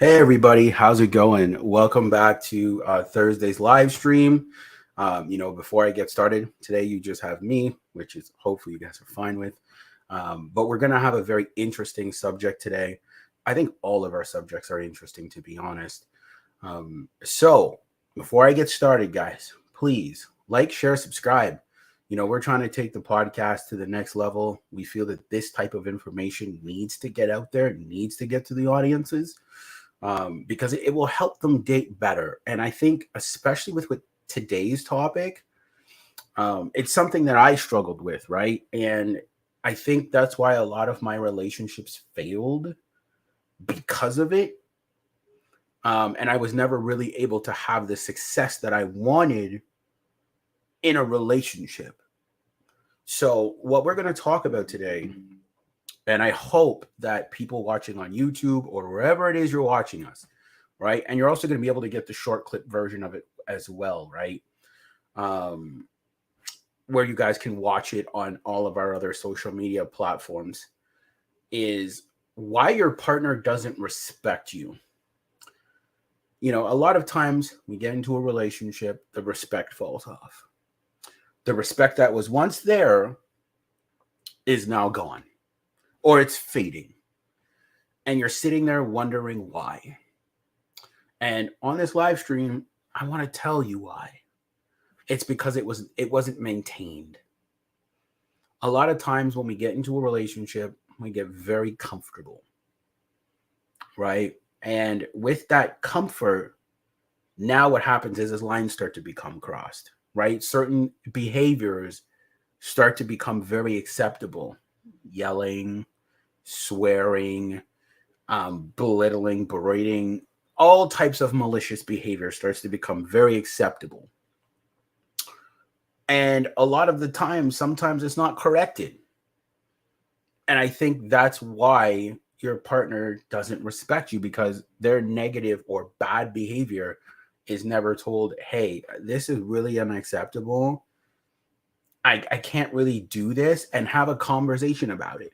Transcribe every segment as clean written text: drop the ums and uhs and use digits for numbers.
Hey everybody, how's it going? Welcome back to Thursday's live stream. Before I get started today, you just have me, which is hopefully you guys are fine with. But we're gonna have a very interesting subject today. I think all of our subjects are interesting, to be honest. So before I get started, guys, please like, share, subscribe. We're trying to take the podcast to the next level. We feel that this type of information needs to get out there, needs to get to the audiences because it will help them date better. And I think, especially with today's topic, it's something that I struggled with, right? And I think that's why a lot of my relationships failed because of it. And I was never really able to have the success that I wanted in a relationship. So, what we're going to talk about today, and I hope that people watching on YouTube or wherever it is you're watching us, right? And you're also going to be able to get the short clip version of it as well, right? Where you guys can watch it on all of our other social media platforms, is why your partner doesn't respect you. A lot of times we get into a relationship, the respect falls off. The respect that was once there is now gone, or it's fading. And you're sitting there wondering why. And on this live stream, I want to tell you why. It's because it wasn't maintained. A lot of times when we get into a relationship, we get very comfortable, right? And with that comfort, now what happens is lines start to become crossed, right? Certain behaviors start to become very acceptable. Yelling, swearing, belittling, berating, all types of malicious behavior starts to become very acceptable. And a lot of the time, sometimes it's not corrected. And I think that's why your partner doesn't respect you, because their negative or bad behavior is never told, hey, this is really unacceptable. I can't really do this, and have a conversation about it.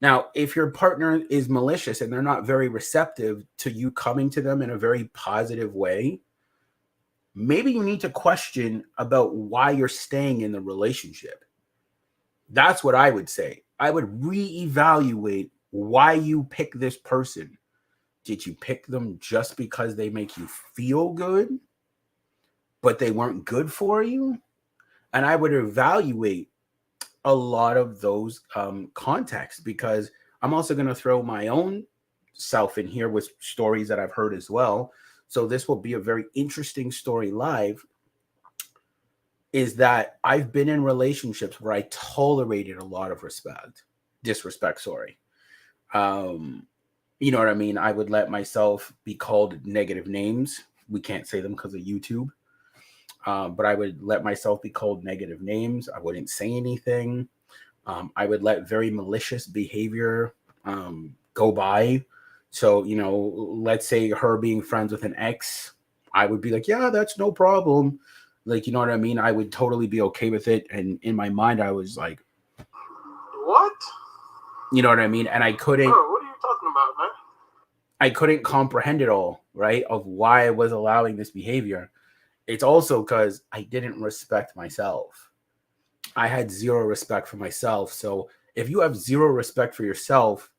Now, if your partner is malicious and they're not very receptive to you coming to them in a very positive way, maybe you need to question about why you're staying in the relationship. That's what I would say. I would reevaluate why you pick this person. Did you pick them just because they make you feel good, but they weren't good for you? And I would evaluate a lot of those contexts, because I'm also going to throw my own self in here with stories that I've heard as well. So this will be a very interesting story live, is that I've been in relationships where I tolerated a lot of disrespect, sorry. You know what I mean? I would let myself be called negative names. We can't say them because of YouTube. But I would let myself be called negative names. I wouldn't say anything. I would let very malicious behavior go by. So, let's say her being friends with an ex, I would be like, yeah, that's no problem. Like, you know what I mean? I would totally be okay with it. And in my mind, I was like, what? You know what I mean? And I couldn't. Bro, what are you talking about, man? I couldn't comprehend it all, right? Of why I was allowing this behavior. It's also because I didn't respect myself. I had zero respect for myself. So if you have zero respect for yourself,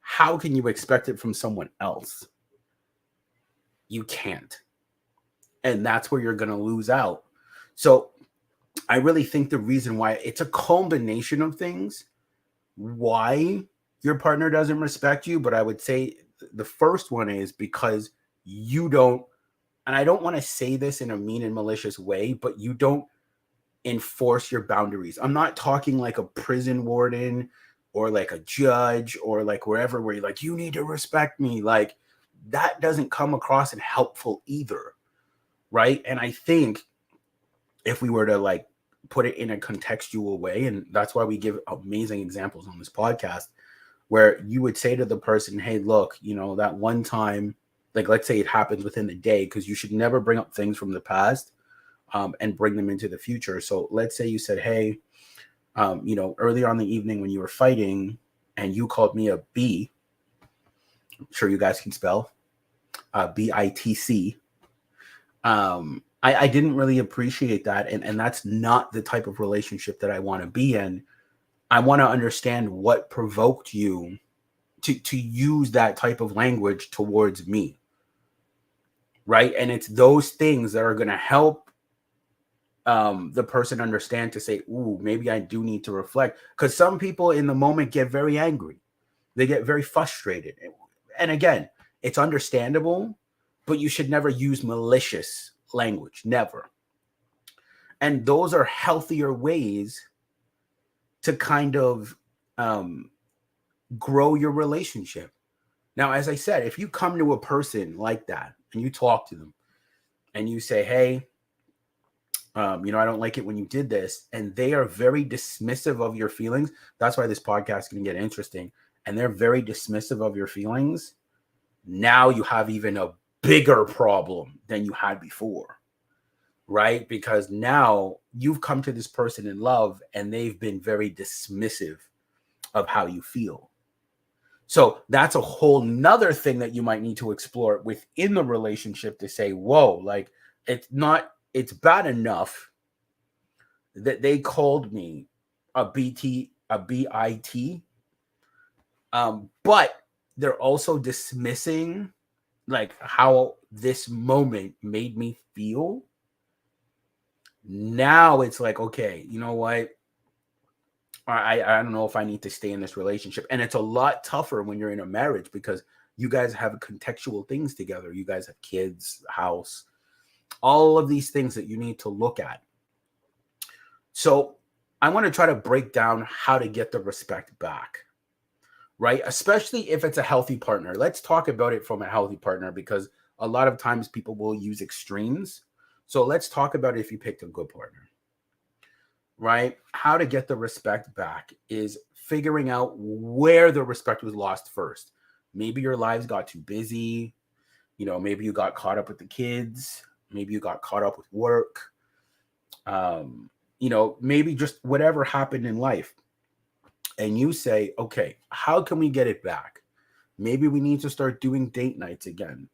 how can you expect it from someone else? You can't. And that's where you're going to lose out. So I really think the reason why, it's a combination of things why your partner doesn't respect you. But I would say the first one is because you don't, and I don't want to say this in a mean and malicious way, but you don't enforce your boundaries. I'm not talking like a prison warden or like a judge or like wherever, where you're like, you need to respect me. Like, that doesn't come across and helpful either, right? And I think if we were to like put it in a contextual way, and that's why we give amazing examples on this podcast, where you would say to the person, hey, look, that one time, like, let's say it happens within the day, because you should never bring up things from the past and bring them into the future. So let's say you said, hey, earlier on the evening when you were fighting and you called me a B, I'm sure you guys can spell. BITC. I didn't really appreciate that. And that's not the type of relationship that I want to be in. I want to understand what provoked you to use that type of language towards me. Right. And it's those things that are going to help the person understand to say, ooh, maybe I do need to reflect. Because some people in the moment get very angry. They get very frustrated. And again, it's understandable, but you should never use malicious language. Never. And those are healthier ways to kind of grow your relationship. Now, as I said, if you come to a person like that and you talk to them and you say, hey, I don't like it when you did this, and they are very dismissive of your feelings. That's why this podcast can get interesting. And they're very dismissive of your feelings. Now you have even a bigger problem than you had before, right? Because now you've come to this person in love and they've been very dismissive of how you feel. So that's a whole nother thing that you might need to explore within the relationship to say, whoa, like it's bad enough that they called me a BIT, but they're also dismissing like how this moment made me feel. Now it's like, okay, you know what? I don't know if I need to stay in this relationship. And it's a lot tougher when you're in a marriage because you guys have contextual things together. You guys have kids, house, all of these things that you need to look at. So I want to try to break down how to get the respect back, right? Especially if it's a healthy partner. Let's talk about it from a healthy partner because a lot of times people will use extremes. So let's talk about it if you picked a good partner, right? How to get the respect back is figuring out where the respect was lost first. Maybe your lives got too busy. Maybe you got caught up with the kids. Maybe you got caught up with work. Maybe just whatever happened in life. And you say, okay, how can we get it back? Maybe we need to start doing date nights again.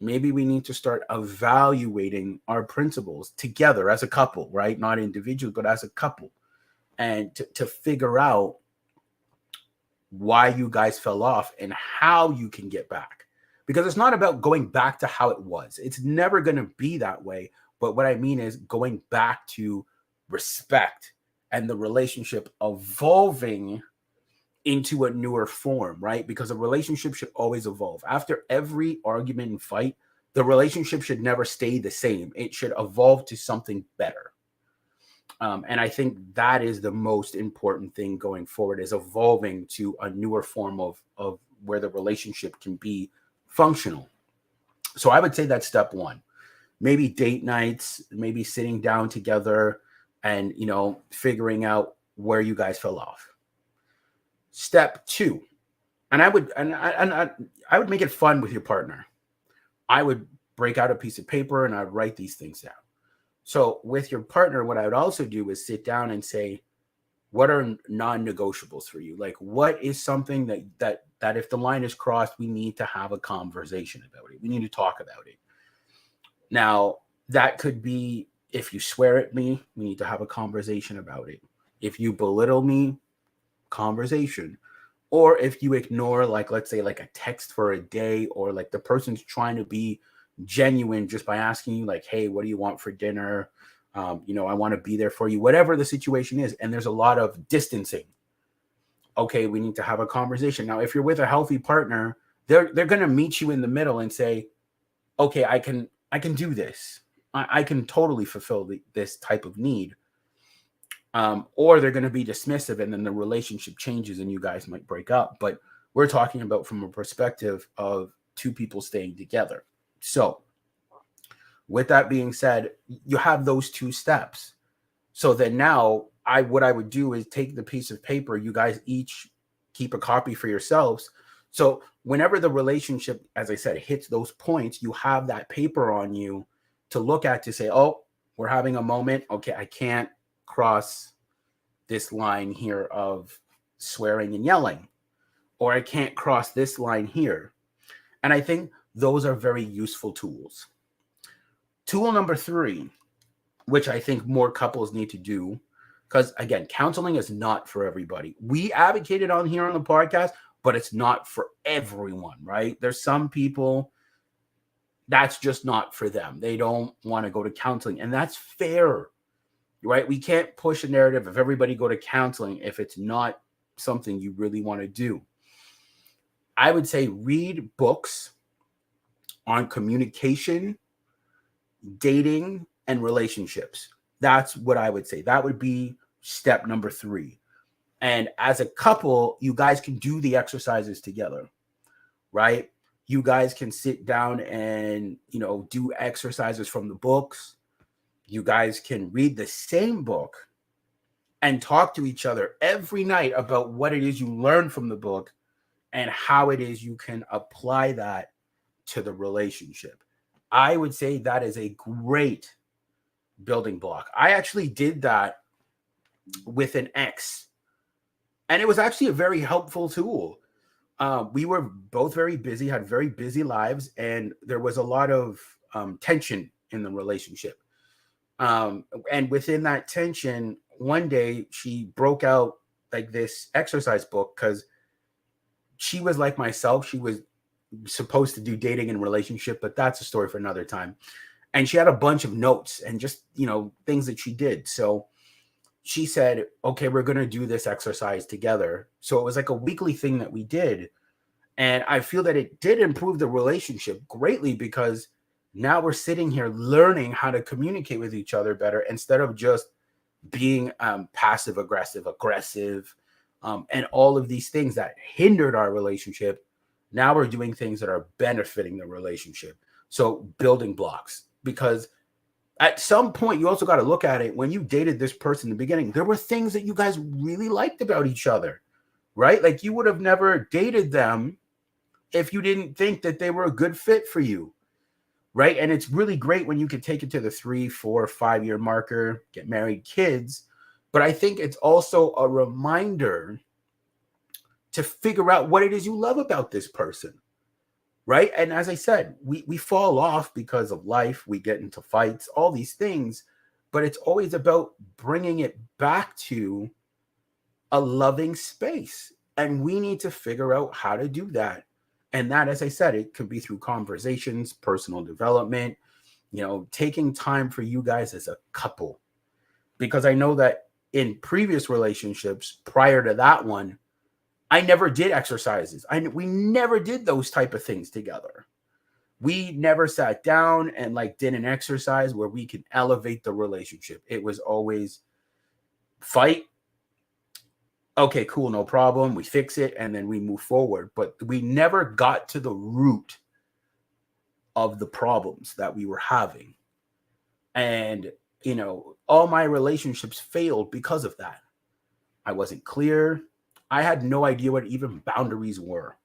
Maybe we need to start evaluating our principles together as a couple, right? Not individually, but as a couple. And to figure out why you guys fell off and how you can get back. Because it's not about going back to how it was. It's never going to be that way. But what I mean is going back to respect and the relationship evolving into a newer form, right? Because a relationship should always evolve. After every argument and fight, the relationship should never stay the same. It should evolve to something better. And I think that is the most important thing going forward, is evolving to a newer form of where the relationship can be functional. So I would say that's step one. Maybe date nights, maybe sitting down together and, figuring out where you guys fell off. Step two, and I would make it fun with your partner. I would break out a piece of paper and I'd write these things down. So with your partner, what I would also do is sit down and say, what are non-negotiables for you? Like, what is something that if the line is crossed, we need to have a conversation about it. We need to talk about it. Now, that could be, if you swear at me, we need to have a conversation about it. If you belittle me, conversation. Or if you ignore, like, let's say like a text for a day, or like the person's trying to be genuine just by asking you like, hey, what do you want for dinner? I want to be there for you, whatever the situation is. And there's a lot of distancing. Okay, we need to have a conversation. Now, if you're with a healthy partner, they're going to meet you in the middle and say, okay, I can do this. I can totally fulfill this type of need. Or they're going to be dismissive, and then the relationship changes and you guys might break up. But we're talking about from a perspective of two people staying together. So with that being said, you have those two steps. So then now what I would do is take the piece of paper, you guys each keep a copy for yourselves. So whenever the relationship, as I said, hits those points, you have that paper on you to look at to say, oh, we're having a moment. Okay, I can't cross this line here of swearing and yelling, or I can't cross this line here. And I think Those are very useful tools. Tool number 3, which I think more couples need to do, because again, counseling is not for everybody. We advocate it on here on the podcast, but it's not for everyone, right? There's some people that's just not for them. They don't want to go to counseling, and that's fair, right? We can't push a narrative of everybody go to counseling if it's not something you really want to do. I would say read books on communication, dating, and relationships. That's what I would say. That would be step number 3. And as a couple, you guys can do the exercises together, right? You guys can sit down and, do exercises from the books. You guys can read the same book and talk to each other every night about what it is you learned from the book and how it is you can apply that to the relationship. I would say that is a great building block. I actually did that with an ex, and it was actually a very helpful tool. We were both very busy, had very busy lives, and there was a lot of tension in the relationship. And within that tension, one day she broke out like this exercise book, because she was like myself. She was supposed to do dating and relationship, but that's a story for another time. And she had a bunch of notes and just, things that she did. So she said, okay, we're going to do this exercise together. So it was like a weekly thing that we did. And I feel that it did improve the relationship greatly, because now we're sitting here learning how to communicate with each other better, instead of just being passive aggressive, and all of these things that hindered our relationship. Now we're doing things that are benefiting the relationship. So building blocks, because at some point you also got to look at it. When you dated this person in the beginning, there were things that you guys really liked about each other, right? Like you would have never dated them if you didn't think that they were a good fit for you, right? And it's really great when you can take it to the 3, 4, 5 year marker, get married, kids. But I think it's also a reminder to figure out what it is you love about this person, right? And as I said, we fall off because of life. We get into fights, all these things. But it's always about bringing it back to a loving space. And we need to figure out how to do that. And that, as I said, it could be through conversations, personal development, taking time for you guys as a couple. Because I know that in previous relationships prior to that one, I never did exercises. We never did those type of things together. We never sat down and did an exercise where we can elevate the relationship. It was always fight. Okay, cool, no problem. We fix it and then we move forward. But we never got to the root of the problems that we were having. And, all my relationships failed because of that. I wasn't clear. I had no idea what even boundaries were.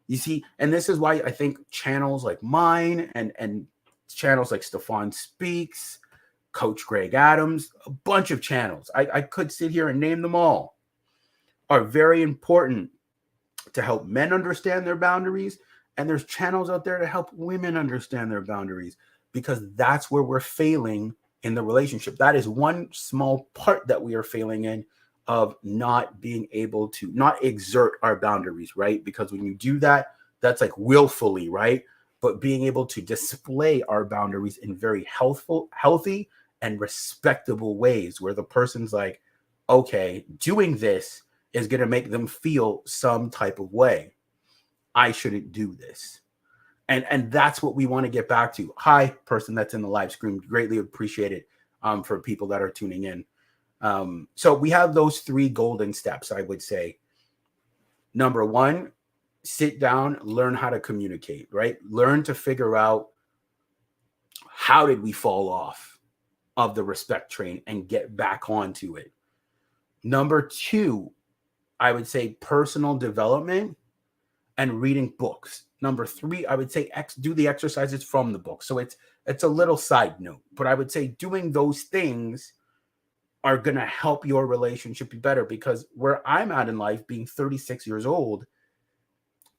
You see, and this is why I think channels like mine and channels like Stefan Speaks, Coach Greg Adams, a bunch of channels, I could sit here and name them all, are very important to help men understand their boundaries. And there's channels out there to help women understand their boundaries, because that's where we're failing in the relationship. That is one small part that we are failing in, of not being able to not exert our boundaries, right? Because when you do that, that's like willfully, right? But being able to display our boundaries in very healthy and respectable ways, where the person's like, okay, doing this is going to make them feel some type of way. I shouldn't do this. And that's what we want to get back to. Hi, person that's in the live stream. Greatly appreciate it for people that are tuning in. So we have those 3 golden steps, I would say. Number 1, sit down, learn how to communicate, right? Learn to figure out, how did we fall off of the respect train, and get back onto it. Number 2, I would say personal development and reading books. Number 3, I would say do the exercises from the book. So it's a little side note, but I would say doing those things are going to help your relationship be better, because where I'm at in life, being 36 years old,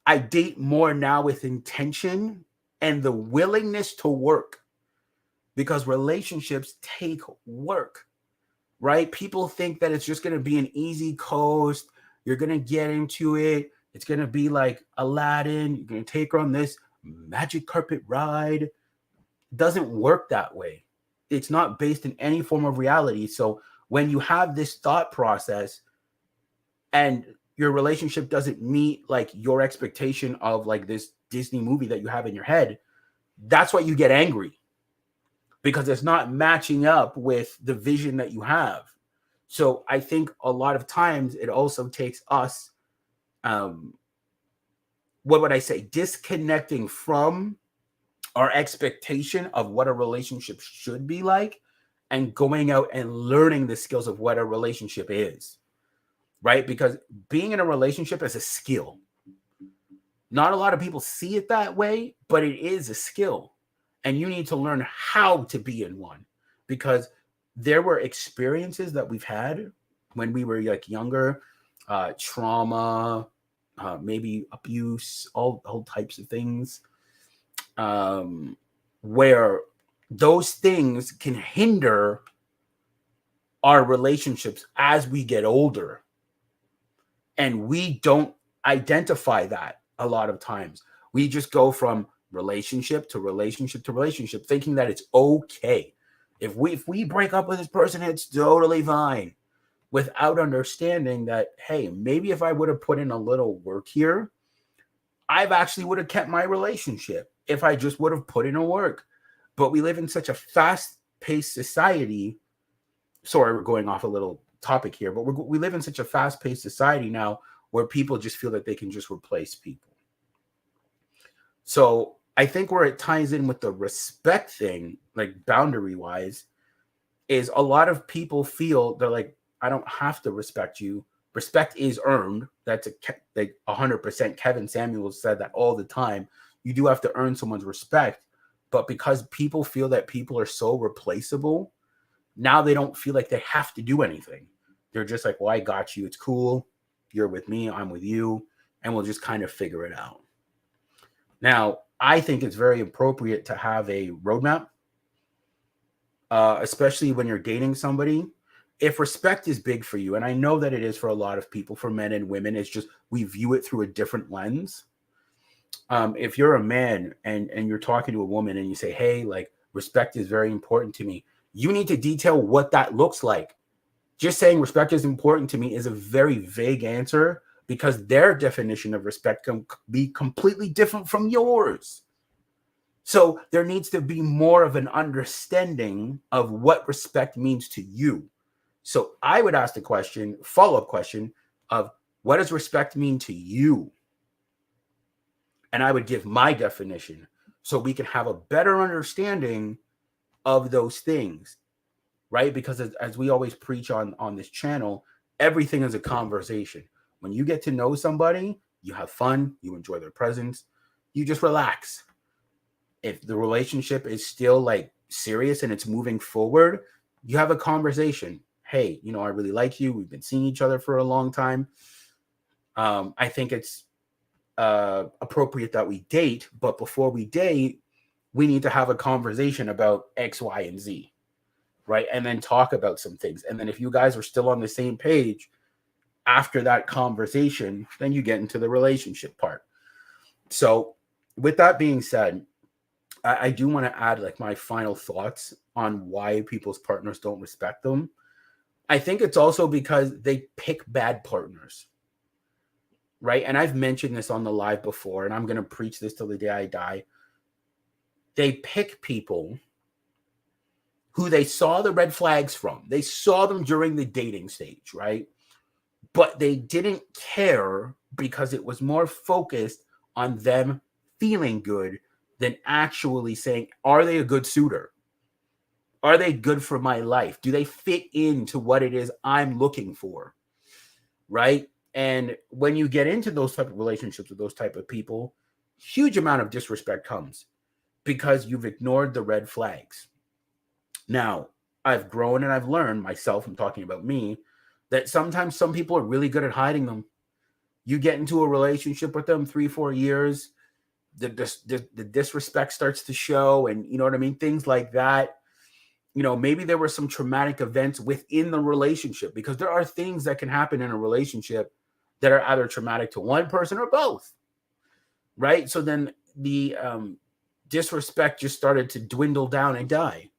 I date more now with intention and the willingness to work, because relationships take work, right? People think that it's just going to be an easy coast. You're going to get into it. It's going to be like Aladdin. You're going to take her on this magic carpet ride. It doesn't work that way. It's not based in any form of reality. So when you have this thought process and your relationship doesn't meet like your expectation of like this Disney movie that you have in your head, that's why you get angry, because it's not matching up with the vision that you have. So I think a lot of times it also takes us, what would I say, disconnecting from our expectation of what a relationship should be like and going out and learning the skills of what a relationship is, right? Because being in a relationship is a skill. Not a lot of people see it that way, but it is a skill. And you need to learn how to be in one, because there were experiences that we've had when we were like younger, trauma, maybe abuse, all types of things, where those things can hinder our relationships as we get older. And we don't identify that a lot of times. We just go from relationship to relationship to relationship, thinking that it's okay. If we break up with this person, it's totally fine, without understanding that, hey, maybe if I would have put in a little work here, I've actually would have kept my relationship if I just would have put in a work. But we live in such a fast-paced society. Sorry, we're going off a little topic here, but we live in such a fast-paced society now where people just feel that they can just replace people. So I think where it ties in with the respect thing, like boundary-wise, is a lot of people feel they're like, I don't have to respect you. Respect is earned. That's like 100%. Kevin Samuels said that all the time. You do have to earn someone's respect. But because people feel that people are so replaceable, now they don't feel like they have to do anything. They're just like, well, I got you. It's cool. You're with me. I'm with you. And we'll just kind of figure it out. Now, I think it's very appropriate to have a roadmap, especially when you're dating somebody. If respect is big for you, and I know that it is for a lot of people, for men and women, it's just we view it through a different lens. If you're a man and you're talking to a woman and you say, hey, like, respect is very important to me, you need to detail what that looks like. Just saying respect is important to me is a very vague answer, because their definition of respect can be completely different from yours. So there needs to be more of an understanding of what respect means to you. So I would ask the question, follow-up question of, what does respect mean to you? And I would give my definition so we can have a better understanding of those things, right? Because as we always preach on this channel, everything is a conversation. When you get to know somebody, you have fun, you enjoy their presence, you just relax. If the relationship is still like serious and it's moving forward, you have a conversation. Hey, I really like you. We've been seeing each other for a long time. I think it's appropriate that we date, but before we date, we need to have a conversation about X, Y, and Z, right? And then talk about some things. And then if you guys are still on the same page after that conversation, then you get into the relationship part. So with that being said, I do want to add like my final thoughts on why people's partners don't respect them. I think it's also because they pick bad partners, right? And I've mentioned this on the live before, and I'm going to preach this till the day I die. They pick people who they saw the red flags from. They saw them during the dating stage, right? But they didn't care because it was more focused on them feeling good than actually saying, are they a good suitor? Are they good for my life? Do they fit into what it is I'm looking for? Right? And when you get into those type of relationships with those type of people, huge amount of disrespect comes because you've ignored the red flags. Now, I've grown and I've learned myself, I'm talking about me, that sometimes some people are really good at hiding them. You get into a relationship with them 3-4 years, the disrespect starts to show, and you know what I mean, things like that. Maybe there were some traumatic events within the relationship, because there are things that can happen in a relationship that are either traumatic to one person or both, right? So then the disrespect just started to dwindle down and die,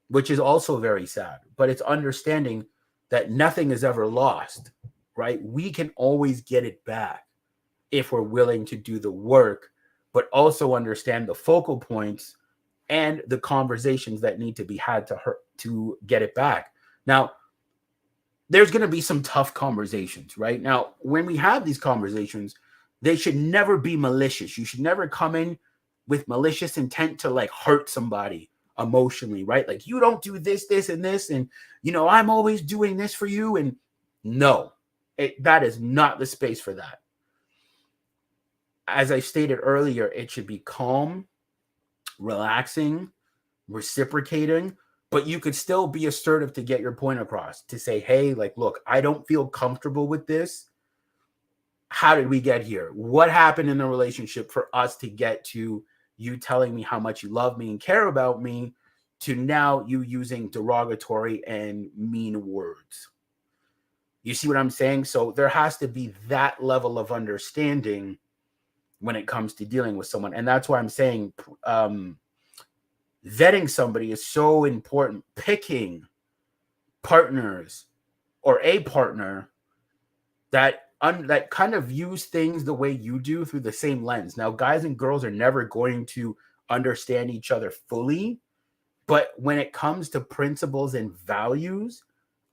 which is also very sad. But it's understanding that nothing is ever lost, right? We can always get it back if we're willing to do the work, but also understand the focal points and the conversations that need to be had to get it back. Now, there's going to be some tough conversations, right? Now, when we have these conversations, they should never be malicious. You should never come in with malicious intent to like hurt somebody emotionally, right? Like, you don't do this, this, and this, and I'm always doing this for you. And no, that is not the space for that. As I stated earlier, it should be calm, relaxing, reciprocating, but you could still be assertive to get your point across, to say, hey, like, look, I don't feel comfortable with this. How did we get here? What happened in the relationship for us to get to you telling me how much you love me and care about me, to now you using derogatory and mean words? You see what I'm saying? So there has to be that level of understanding when it comes to dealing with someone. And that's why I'm saying vetting somebody is so important. Picking partners or a partner that kind of views things the way you do, through the same lens. Now, guys and girls are never going to understand each other fully, but when it comes to principles and values,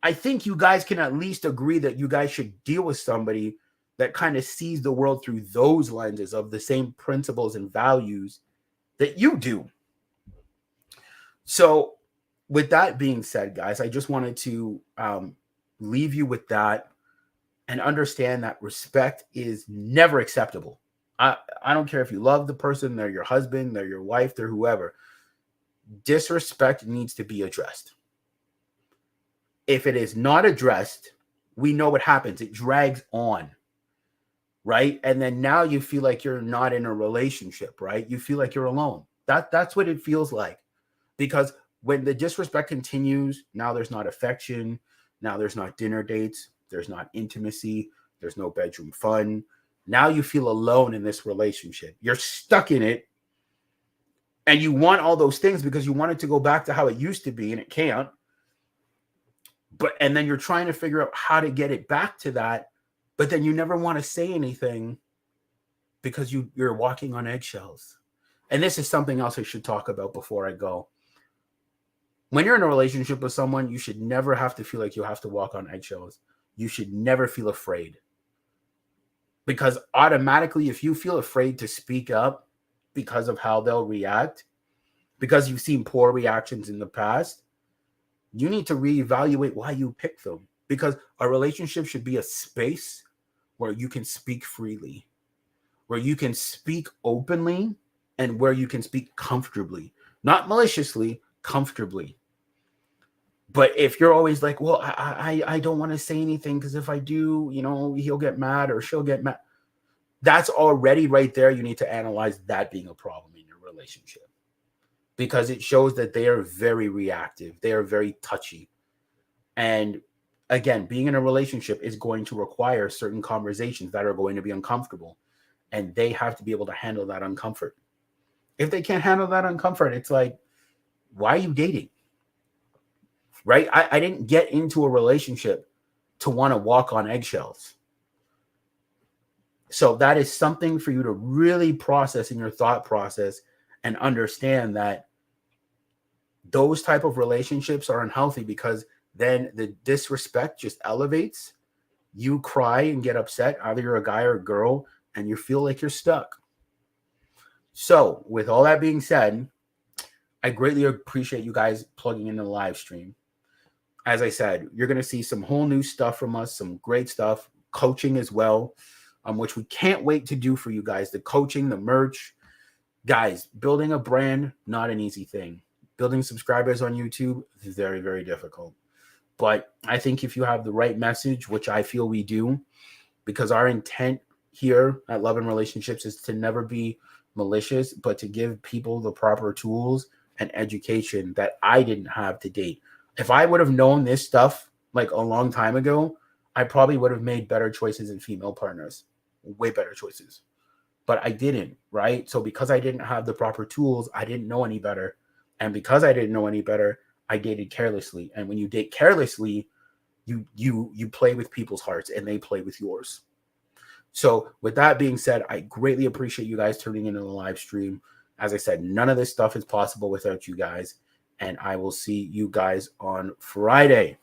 I think you guys can at least agree that you guys should deal with somebody that kind of sees the world through those lenses of the same principles and values that you do. So with that being said, guys, I just wanted to leave you with that, and understand that respect is never acceptable. I don't care if you love the person, they're your husband, they're your wife, they're whoever. Disrespect needs to be addressed. If it is not addressed, we know what happens. It drags on, right? And then now you feel like you're not in a relationship, right? You feel like you're alone. That's what it feels like. Because when the disrespect continues, now there's not affection, now there's not dinner dates, there's not intimacy, there's no bedroom fun. Now you feel alone in this relationship. You're stuck in it, and you want all those things because you want it to go back to how it used to be, and it can't. And then you're trying to figure out how to get it back to that, but then you never want to say anything because you're walking on eggshells. And this is something else I should talk about before I go. When you're in a relationship with someone, you should never have to feel like you have to walk on eggshells. You should never feel afraid. Because automatically, if you feel afraid to speak up because of how they'll react, because you've seen poor reactions in the past, you need to reevaluate why you picked them. Because a relationship should be a space where you can speak freely, where you can speak openly, and where you can speak comfortably. Not maliciously, comfortably. But if you're always like, well, I don't want to say anything because if I do, he'll get mad or she'll get mad. That's already right there. You need to analyze that being a problem in your relationship, because it shows that they are very reactive. They are very touchy. And again, being in a relationship is going to require certain conversations that are going to be uncomfortable, and they have to be able to handle that uncomfort. If they can't handle that uncomfort, it's like, why are you dating? Right? I didn't get into a relationship to want to walk on eggshells. So that is something for you to really process in your thought process and understand that those type of relationships are unhealthy, because then the disrespect just elevates. You cry and get upset. Either you're a guy or a girl, and you feel like you're stuck. So with all that being said, I greatly appreciate you guys plugging in the live stream. As I said, you're going to see some whole new stuff from us, some great stuff, coaching as well, which we can't wait to do for you guys. The coaching, the merch. Guys, building a brand, not an easy thing. Building subscribers on YouTube is very, very difficult. But I think if you have the right message, which I feel we do, because our intent here at Love and Relationships is to never be malicious, but to give people the proper tools and education that I didn't have to date. If I would have known this stuff like a long time ago, I probably would have made better choices in female partners, way better choices. But I didn't, right? So because I didn't have the proper tools, I didn't know any better. And because I didn't know any better, I dated carelessly. And when you date carelessly, you play with people's hearts and they play with yours. So with that being said, I greatly appreciate you guys tuning into the live stream. As I said, none of this stuff is possible without you guys. And I will see you guys on Friday.